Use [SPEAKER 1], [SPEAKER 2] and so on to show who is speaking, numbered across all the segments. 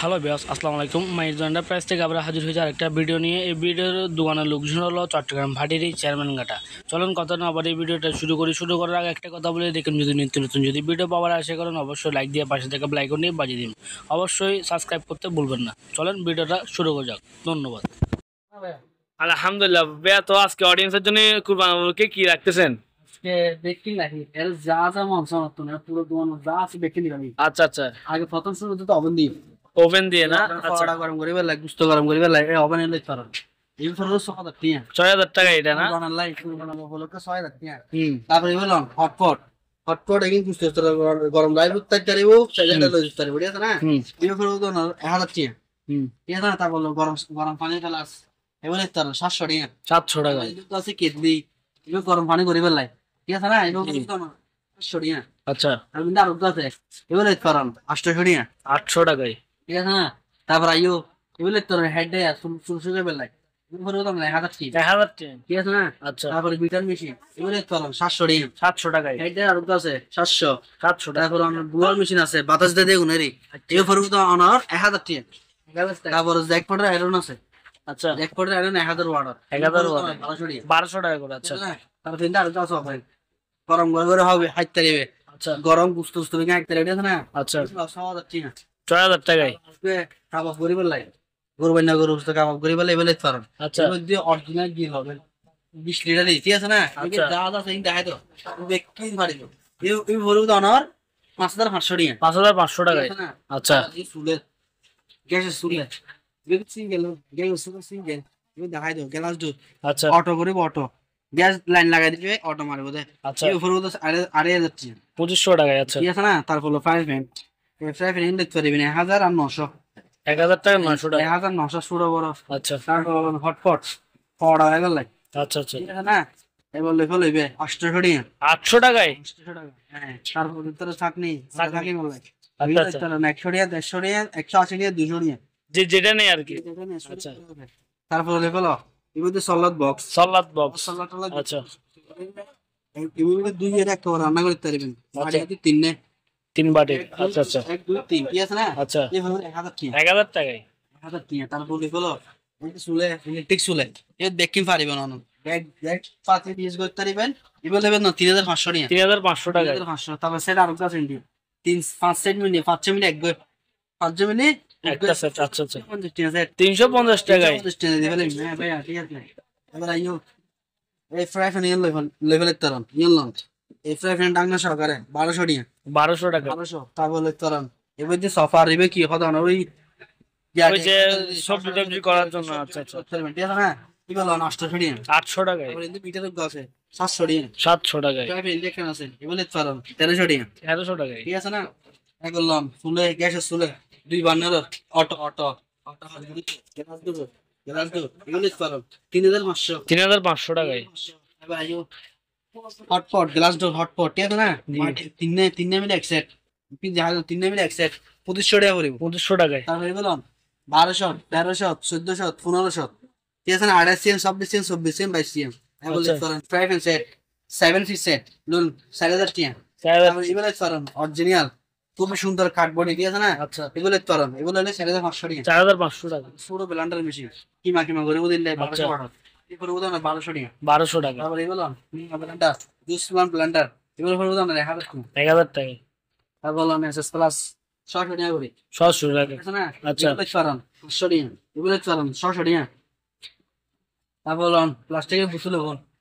[SPEAKER 1] Hello বিয়াস, আসসালামু আলাইকুম। মাইজু enterprise থেকে আমরা হাজির হয়েছি আরেকটা ভিডিও নিয়ে। এই ভিডিওর দোকানের লোকেশন হলো চট্টগ্রাম ভাটির চেয়ারম্যান ঘাটা। চলুন কথা না আবার এই ভিডিওটা শুরু করার আগে একটা কথা বলে দেখুন, যদি নিত্য নতুন যদি ভিডিও পাওয়ার আশা করেন অবশ্যই লাইক দিয়ে পাশে থেকে বেল আইকন নিয়ে বাজিয়ে দিন। অবশ্যই সাবস্ক্রাইব করতে ভুলবেন না। চলেন ভিডিওটা শুরু করা যাক। ধন্যবাদ। আলহামদুলিল্লাহ ভাইয়া, তো আজকে অডিয়েন্সের জন্য কুরবানিকে কি রাখতেছেন?
[SPEAKER 2] দেখি নাকি এর যা যা মাংস মাত্র না পুরো দোকান যা আছে দেখে নিবি।
[SPEAKER 1] আচ্ছা আচ্ছা,
[SPEAKER 2] আগে প্রথম শুরুতে তো ওভেন দিই,
[SPEAKER 1] ওভেন দিয়ে না? আচ্ছা,
[SPEAKER 2] কড়া গরম করিবে লাগে, গুস্ত গরম করিবে লাগে, ওভেন এলে পারো। এই ফর
[SPEAKER 1] ৬,০০০ টাকা এটা না?
[SPEAKER 2] বানান লাই শুরু বানাবো হলো তো ৬০০০ টাকা। তারপরে হলো হটপট, হটপট এগিন গুস্ত গরম লাই বুত তাই করিবো, সেটা লই দিতে পারি আছে না। এই ফর তো ১০০০ টাকা। ঠিক আছে না? তারপর গরম গরম পানি গ্লাস এবারে তার ৭০০ টাকা।
[SPEAKER 1] ৭০০ টাকা
[SPEAKER 2] তো আছে কেটলি, এই গরম পানি করিবে লাগে। ঠিক আছে না? এটা তো ৮০০ টাকা।
[SPEAKER 1] আচ্ছা,
[SPEAKER 2] আর কিন্তু আর আছে এবারে করান ৮০০ টাকা।
[SPEAKER 1] ৮০০ টাকায়।
[SPEAKER 2] ঠিক আছে না? তারপর আইও এবারে তোর হেড দেয়া সুলসুলে বেলায় এবারে তো ১০০০ টাকা।
[SPEAKER 1] ১,০০০ টাকা।
[SPEAKER 2] ঠিক আছে না?
[SPEAKER 1] আচ্ছা,
[SPEAKER 2] তারপরে বিটার মেশিন এবারে করান ৭০০ টাকা।
[SPEAKER 1] ৭০০ টাকায়।
[SPEAKER 2] হেড দেয়া আর আছে ৭০০।
[SPEAKER 1] ৭০০ টাকা।
[SPEAKER 2] তারপর আমার বুয়ার মেশিন আছে বাতাস দিয়ে দেগুন এরি এই ফরক তো অনার ১০০০ টাকা। তারপর জ্যাকপটের আয়রন আছে।
[SPEAKER 1] আচ্ছা,
[SPEAKER 2] জ্যাকপটের আয়রন ১০০০ ওয়াট।
[SPEAKER 1] ১,০০০ ওয়াট।
[SPEAKER 2] ১২০০ টাকা।
[SPEAKER 1] ১২০০ টাকা করে। আচ্ছা
[SPEAKER 2] তারপর তিনটা আর আছে অফার গরম করে হবে হাইতে দিবে।
[SPEAKER 1] আচ্ছা
[SPEAKER 2] গরম গুস্ত গুস্ত ভেঙে হাইতে দিবে আছে না।
[SPEAKER 1] আচ্ছা,
[SPEAKER 2] ৬০০০ টাকা।
[SPEAKER 1] ৬,০০০ টাকায়।
[SPEAKER 2] কাবাব করিবার লাগে গরু না গরু কাবাব করিবার লাগে এবেলে পারেন।
[SPEAKER 1] আচ্ছা,
[SPEAKER 2] এর মধ্যে অরিজিনাল গিল হবে ২০ লিটার ঠিক আছে না।
[SPEAKER 1] আচ্ছা।
[SPEAKER 2] যা যা সেই দেখাই তো বেকিং পারিব এই ভরু তো অনার ৫৫০০ টাকা।
[SPEAKER 1] ৫,৫০০ টাকায়। আচ্ছা,
[SPEAKER 2] এই সুলে গ্যাসের সুলে বেকিং গেল গ্যাস সুলে সিঙ্গেল এই দেখাই দাও গ্লাস দু।
[SPEAKER 1] আচ্ছা,
[SPEAKER 2] অটো করিব অটো গ্যাস লাইন লাগাই দিবে অটো মারিব দে।
[SPEAKER 1] আচ্ছা,
[SPEAKER 2] এই ভরু তো আরে যাচ্ছে
[SPEAKER 1] ২৫০০ টাকায়। আচ্ছা,
[SPEAKER 2] ঠিক আছে না। তারপর ফ্রাই প্যান এই ফ্রাই প্যান দেখতে পারিবেন ১০০০ আর ৯০০।
[SPEAKER 1] ১,০০০ টাকা ৯০০ টাকা।
[SPEAKER 2] ১৯০০ ষোলো বড়।
[SPEAKER 1] আচ্ছা
[SPEAKER 2] তারপর হটপট পড়া হয়ে গেল
[SPEAKER 1] আচ্ছা আচ্ছা,
[SPEAKER 2] ঠিক আছে না। এবার লেখা লইবে ৮০০ টাকা।
[SPEAKER 1] ৮০০ টাকায়।
[SPEAKER 2] ৮০০ টাকা হ্যাঁ। তারপর ভিতরে চাটনি চাটনি বলে
[SPEAKER 1] আচ্ছা আচ্ছা,
[SPEAKER 2] ১০০ টাকা ১৫০ টাকা ১৮০ টাকা ২০০ টাকা।
[SPEAKER 1] যেটা নেই আর কি। আচ্ছা,
[SPEAKER 2] তারপর লেখা লো এবার সলাদ বক্স
[SPEAKER 1] সালাদ বক্স।
[SPEAKER 2] সলাদ টলাদ।
[SPEAKER 1] আচ্ছা,
[SPEAKER 2] এগুলো দুই এর একটা রান্না করতে পারবেন।
[SPEAKER 1] আচ্ছা।
[SPEAKER 2] তিননে
[SPEAKER 1] ৩ বাটি। আচ্ছা আচ্ছা,
[SPEAKER 2] ১ ২ ৩ ঠিক আছে না।
[SPEAKER 1] আচ্ছা,
[SPEAKER 2] এইভাবে ১০০০ টাকা।
[SPEAKER 1] ১,০০০ টাকায়।
[SPEAKER 2] ১০০০ টাকা। তারপর লেখা লো চুলে ইলেকট্রিক চুলে এর বেকিং পারিবেন না ব্যাগ ব্যাগ পাতি ইউজ করতে পারিবেন। এবার নেবেন না ৩৫০০ টাকা।
[SPEAKER 1] ৩,৫০০ টাকায়।
[SPEAKER 2] ৩৫০০। তারপর সেট আর কাছে ইন্ডিয়া ৩ ৫ সেট মিনিট ৫ মিনিট এক বই ৫ মিনিট
[SPEAKER 1] একটা সেট। আচ্ছা আচ্ছা,
[SPEAKER 2] ৫০ টাকা সেট
[SPEAKER 1] ৩৫০ টাকায়।
[SPEAKER 2] ৫০ টাকা দিবেন। হ্যাঁ ভাই ঠিক আছে। এবার আইও এই ফ্রাই প্যান এর লেভেল তরন নিয়ন এই ফ্রাই প্যান ডাঙ্গা সহকারে ১২০০ টাকা।
[SPEAKER 1] ১২০০ টাকা।
[SPEAKER 2] ১২০০। তারপর তরন এবার যে সোফা রিবে কি কথা না ওই
[SPEAKER 1] ওই যে সবজি টবজি করার জন্য। আচ্ছা আচ্ছা,
[SPEAKER 2] ঠিক আছে না। কি বলো ৮০০ টাকা।
[SPEAKER 1] ৮০০ টাকায়।
[SPEAKER 2] তারপর কিন্তু মিটার আছে ৭০০ টাকা।
[SPEAKER 1] ৭০০ টাকায়।
[SPEAKER 2] ফ্রাই প্যান ইন্ডাকশন আছে এবার তরন ১৩০০ টাকা।
[SPEAKER 1] ১৩০০ টাকায়।
[SPEAKER 2] ঠিক আছে না। করলাম চুলে গ্যাসের চুলে ২ burner auto auto auto gas দেবো গ্যাস দেবো এগুলো পারো ৩৫০০।
[SPEAKER 1] ৩,৫০০ টাকায়।
[SPEAKER 2] এবার আইও হটপট গ্লাস ডোর হটপট ঠিক আছে না। তিননে মিলে এক সেট তিননে মিলে এক সেট ২৫০০ টাকা পড়িব।
[SPEAKER 1] ২৫০০ টাকায়।
[SPEAKER 2] তারপরে বললাম ১২০০ ১৩০০ ১৪০০ ১৫০০ ঠিক আছে না। ২৮ CM ২৬ CM ২৪ CM ২২ CM fry pan set 7 piece set loan ৪০০০ টাকা। তারপরে এগুলো পারেন অরিজিনাল খুবই সুন্দর কাঠবডি ঠিক আছে না।
[SPEAKER 1] আচ্ছা,
[SPEAKER 2] এগুলো পারেন এগুলো হলে ৪৫০০ টাকা।
[SPEAKER 1] ৪,৫০০ টাকা।
[SPEAKER 2] পুরো ব্লেন্ডার মেশিন কিমা কিমা করে দিলে ১২০০ টাকা। এরপরে উদাহরণ ১২০০ টাকা।
[SPEAKER 1] ১২০০ টাকা।
[SPEAKER 2] তারপরে এগুলো ব্লেন্ডার জুস ব্লেন্ডার এগুলো পরে উদাহরণ ১০০০ টাকা।
[SPEAKER 1] ১,০০০ টাকায়।
[SPEAKER 2] তারপর বললাম এসএস প্লাস ৬০০ টাকা করে
[SPEAKER 1] ৬০০ টাকা।
[SPEAKER 2] ঠিক আছে না।
[SPEAKER 1] আচ্ছা,
[SPEAKER 2] এগুলো পারেন ৫০০ টাকা এগুলো পারেন ৬০০ টাকা। তারপর বললাম প্লাস্টিকের বোতল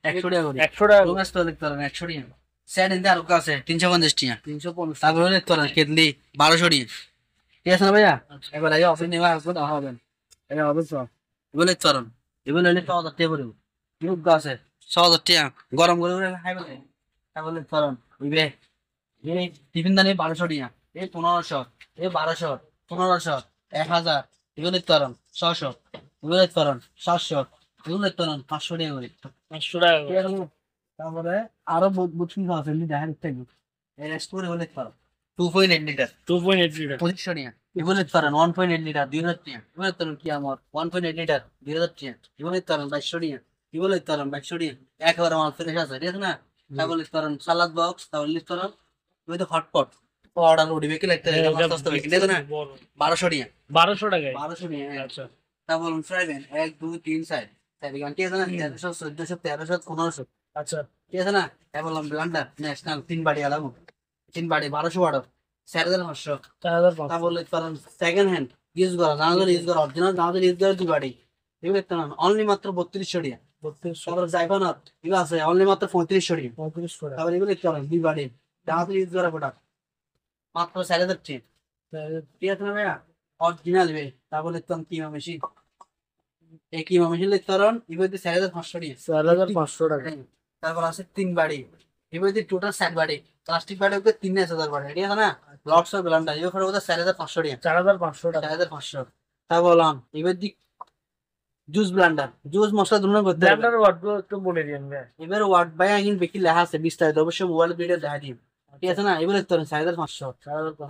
[SPEAKER 2] ১০০ টাকা করে।
[SPEAKER 1] ১০০ টাকা।
[SPEAKER 2] রোমাস তো লিখতে পারেন ১০০ টাকা। সেট ইন্দে আর আছে ৩৫০ টাকা। ৩৫০। তারপরে লিখতে পারেন কেটলি ১২০০ টাকা। ঠিক আছে না ভাইয়া। এবার এই অফিস নেওয়া আসবে না হবেন এটা হবে সব এগুলো লিখতে পারেন এগুলো হলে ৬০০০ টাকা পড়বে। গ্রুপ আছে ৬০০০ টাকা গরম করে খাইবে না। তারপর লিখতে পারেন ওইবে এই টিফিন দানি ১২০০ টাকা এই ১৫০০ এই ১২০০ ১৫০০ ১০০০ এগুলো লিখতে পারেন ৬০০ এগুলো লিখতে পারেন ৭০০ এগুলো লিখতে পারেন ৫০০ টাকা করে।
[SPEAKER 1] ৫০০ টাকা
[SPEAKER 2] ঠিক
[SPEAKER 1] করে।
[SPEAKER 2] আছে না? তারপরে আরো বুঝুন আছে দেখা দিতে এই রেস্টোর এগুলো লিখতে পারেন 2.8 লিটার
[SPEAKER 1] 2.8 লিটার।
[SPEAKER 2] ২৫০০ টাকা। এগুলো লিখতে পারেন 1.8 লিটার ২০০০ টাকা। এগুলো লিখতে পারেন কি আমার 1.8 লিটার ২০০০ টাকা। এগুলো লিখতে পারেন ২২০০ টাকা। এগুলো লিখতে পারেন ২২০০ টাকা। একেবারে মাল ফ্রেশ আছে ঠিক আছে না। তারপর লিখতে পারেন সালাদ বক্স তারপর লিখতে পারেন ওই তো হটপট অর্ডার উঠবে কি লাগতে সস্তা বেশি দেখো না 1200 টাকা
[SPEAKER 1] 1200 টাকায়
[SPEAKER 2] 1200 টাকা
[SPEAKER 1] আচ্ছা
[SPEAKER 2] তা বলুন ফ্রাইবেন 1 2 3 4 চার গান ঠিক আছে না 1300 1400 1300 1500
[SPEAKER 1] আচ্ছা
[SPEAKER 2] ঠিক আছে না এ বললাম ব্লান্ডার ন্যাশনাল 3 বাড়ি আলামু 3 বাড়ি 1200 ওয়াট 4500 তা
[SPEAKER 1] 4500
[SPEAKER 2] বললে কারণ সেকেন্ড হ্যান্ড ইউজ করা জানাজার ইউজ করা অরিজিনাল জানাজার ইউজ করা 2 বাড়ি এগুলো একটা না অনলি মাত্র 3200 টাকা
[SPEAKER 1] 3200
[SPEAKER 2] তারপর জাইফানার এগুলো আছে অনলি মাত্র 3500 টাকা
[SPEAKER 1] 3500 টাকা
[SPEAKER 2] তারপর এগুলো একটা 2 বাড়ি জানাজার ইউজ করা প্রোডাক্ট মাত্র 4000 টাকা ঠিক আছে না ভাইয়া অরিজিনাল বে তারপর লিখতাম কিমা মেশিন এই কিমা মেশিন লিখতে পারেন এগুলোতে 4500 টাকা
[SPEAKER 1] 4500 টাকা
[SPEAKER 2] তারপর আছে 3 বাড়ি এগুলোতে টোটাল 7 বাড়ি প্লাস্টিক বাড়ি ওকে 3000 বাড়ি ঠিক আছে না লটস অফ ব্লান্ডার এগুলো করে ওদের 4500 টাকা
[SPEAKER 1] 4500 টাকা
[SPEAKER 2] 4500 তা বললাম এবার দিক জুস ব্লান্ডার জুস মশলা দুটো করতে হবে
[SPEAKER 1] ব্লেন্ডার ওয়াটগুলো একটু বলে দিন ভাই
[SPEAKER 2] এবার ওয়ার্ড বাই আইন বেশি লেখা আছে বিস্তারিত অবশ্যই মোবাইল ভিডিও দেখা দিন ঠিক আছে না এবার লিখতে পারেন 4500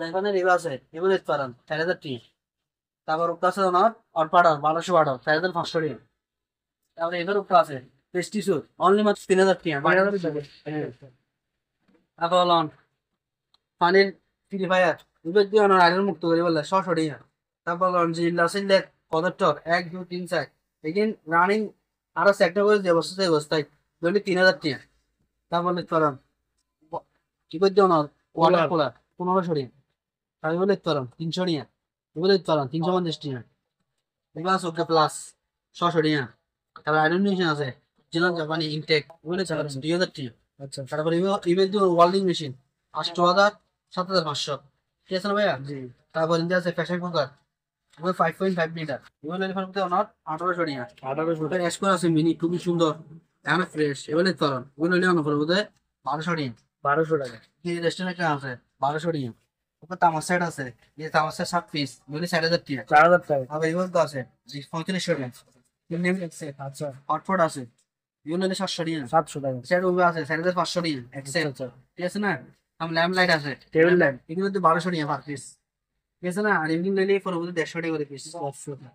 [SPEAKER 2] এখানে এবার আছে এবার লিখতে পারেন 4000 টাকা তারপর ওটা আছে ওনার অরপাড়া 1200 ওয়াট 4500 টাকা তারপরে এবার ওটা আছে পেস্টিসুর অনলি মাত্র 3000 টাকা
[SPEAKER 1] 5000 টাকা
[SPEAKER 2] তারপর লন পানির পিউরিফায়ার এবার দিয়ে ওনার আয়রন মুক্ত করে বললে 600 টাকা তারপর লন যে লাসিন লেট পদার্থ 1 2 3 4 এগেন রানিং আরো সেক্টর করে যে অবস্থায় ধরলে 3000 টাকা তারপর লিখতে পারেন কি করে দিও না ওয়াটার কুলার 1500 টাকা তারপর লিখতে পারেন 300 টাকা এগুলো লিখতে পারেন 350 টাকা এগুলো আছে ওকে প্লাস 600 টাকা তারপর আয়রন মেশিন আছে জিনাল জাপানি ইনটেক এগুলো লিখতে পারেন 2000 টাকা
[SPEAKER 1] আচ্ছা
[SPEAKER 2] তারপর ইমেল দিয়ে ওয়েল্ডিং মেশিন 8000 7500 ঠিক আছে না ভাইয়া
[SPEAKER 1] জি
[SPEAKER 2] তারপর ইন্ডিয়া আছে প্রেসার কুকার এগুলো 5.5 লিটার এগুলো টেলিফোন করতে ওনার 1800 টাকা
[SPEAKER 1] 1800
[SPEAKER 2] ওটার স্কোর আছে মিনি খুবই সুন্দর এখন ফ্রেশ এগুলো তরণ এগুলো নিয়ে অন্য করে বোধহয় 1200 টাকা
[SPEAKER 1] 1200 টাকা
[SPEAKER 2] এই রেস্টুরেন্ট আছে 1200 টাকা ওপর তামার সেট আছে এই তামার সেট 7 পিস এগুলো 4000 টাকা
[SPEAKER 1] 4000 টাকা
[SPEAKER 2] আবার এগুলো তো আছে 3500 টাকা নেম এক্সেল
[SPEAKER 1] আচ্ছা
[SPEAKER 2] হটপট আছে এগুলো নিলে 700 টাকা
[SPEAKER 1] 700 টাকা
[SPEAKER 2] সেট ওভার আছে 4500 টাকা এক্সেল
[SPEAKER 1] আচ্ছা
[SPEAKER 2] ঠিক আছে না আম ল্যাম্প লাইট আছে
[SPEAKER 1] টেবিল ল্যাম্প
[SPEAKER 2] এগুলো তো 1200 টাকা পার পিস ঠিক আছে না আর এমনি নিলে পরবর্তী 150 টাকা করে পিস
[SPEAKER 1] 400 টাকা